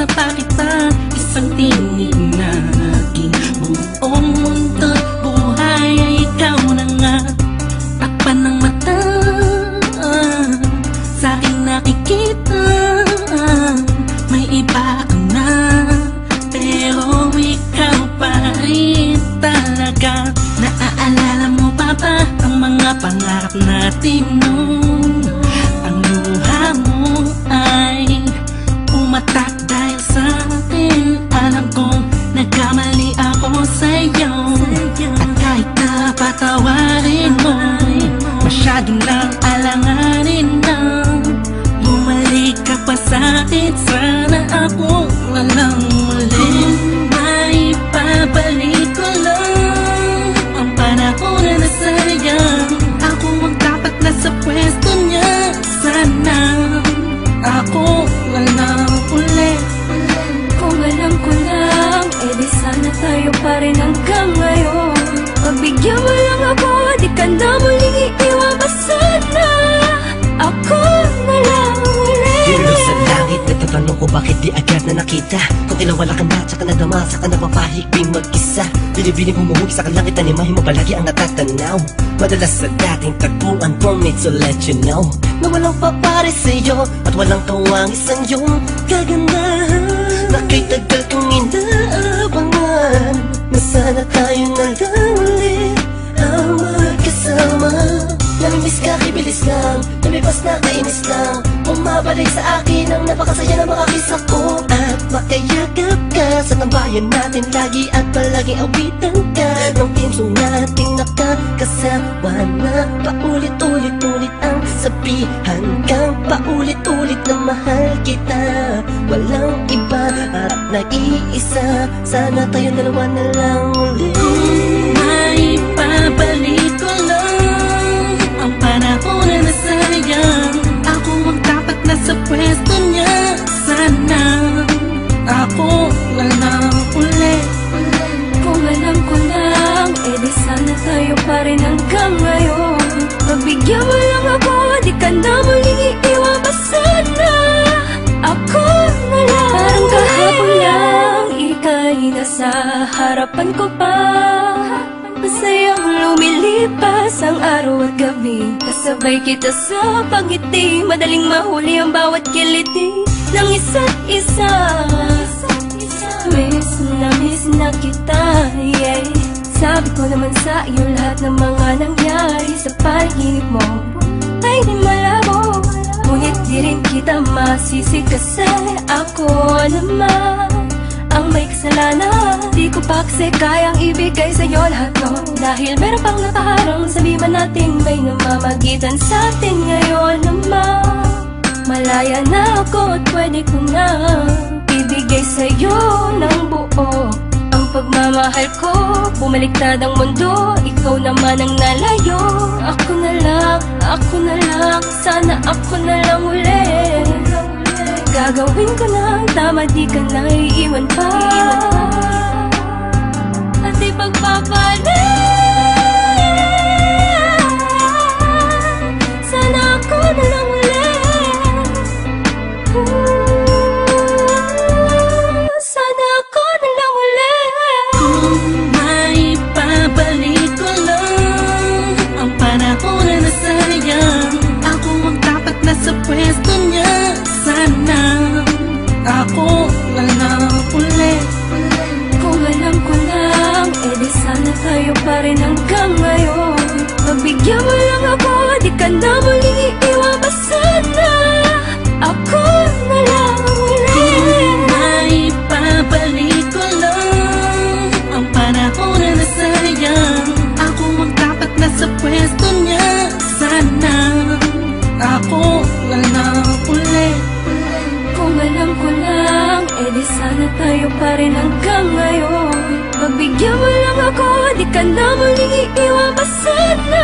na pa kita. Isang tinig na aking buong mundo, buhay ay ikaw na nga. Takpan ng mata, sa aking nakikita, may iba ka na, pero ikaw pa rin talaga. Naaalala mo pa ba ang mga pangarap natin noon? Ang luha mo ay umatak dahil sa akin. Alam kong nagkamali ako sa'yo, at kahit na patawarin mo, masyado nang alanganin na. Bumalik ka pa sa'kin, sana ako walang muli. May babalik ko lang ang panahon na nasayang. Ako ang dapat nasa pwesto niya, sana ako walang uli. Kung alam ko lang, edi sana tayo pa rin hanggang ngayon. Pagbigyan mo lang ako, di ka na muling iiwan pa sana. Ako na lang uli. Dilo sa langit, nagtatanong ko bakit di agad na nakita. Kung tinawala ka na, tsaka nadama, saka napapahigping mag-isa. Binibining humuhug sa kalangit, animahin mo palagi ang natatanaw. Madalas sa dating tagpuan, for me to let you know na walang papare sa'yo at walang kawang isang yung kagandahan. Na kay tagal kong inaabangan, na sana tayo na lang ulit ang magkasama. Namimiss ka, kibilis lang, lumipas na kainis lang. Bumabalik sa akin ang napakasaya na makakisa ko. At makayagap ka sa tambayan natin lagi, at palaging awitan ka ng team nating nakakasama na paulit-ulit-ulit ang sabihan kang paulit-ulit na mahal kita. Walang iba at nag-iisa, sana tayo dalawa na lang ulit. May babalik ko lang ang panahon na nasayang. Ako ang dapat nasa pwesto niya, sana ako walang uli. Kung alam ko lang, edi sana tayo pa rin hanggang ngayon. Pagbigyan mo lang ako, di ka na muling iiwan pa sana. Ako na lang. Parang kahapon lang, ika'y nasa harapan ko pa. Masayang lumilipas ang araw at gabi, kasabay kita sa pagngiti, madaling mahuli ang bawat kiliti ng isa't isa. Miss na kita, yeah. Sabi ko naman sa iyo lahat ng mga nangyari sa panaginip mo ay di malabo, ngunit di rin kita masisi kasi ako naman ang may kasalanan. Di ko pa kasi kayang ibigay sa'yo lahat no, dahil meron pang nakaharang. Sabi man natin may namamagitan sa atin ngayon naman. Malaya na ako at pwede ko na ibigay sa'yo ng buo ang pagmamahal ko. Bumaliktad ang mundo, ikaw naman ang nalayo. Ako na lang, sana ako na lang ulit. Gagawin ko ng tama, di ka na iiwan pa. At ipagpapalit, sana ako na lang ulit. Sana ako na lang ulit. Kung may babalik ko lang ang panahon na nasayang. Ako ang dapat nasa pwesto niya, sana ako walang uli. Kung alam ko lang, edi sana tayo pa rin hanggang ngayon. Pagbigyan mo lang ako, di ka na muling iiwan pa sana. Ako na lang ulit. May babalik ko lang ang panahon na nasayang. Ako ang dapat nasa pwesto niya, sana ako walang uli. Kung alam ko lang, edi sana tayo pa rin hanggang ngayon. Pagbigyan mo lang ako, di ka na muling iiwan pa sana.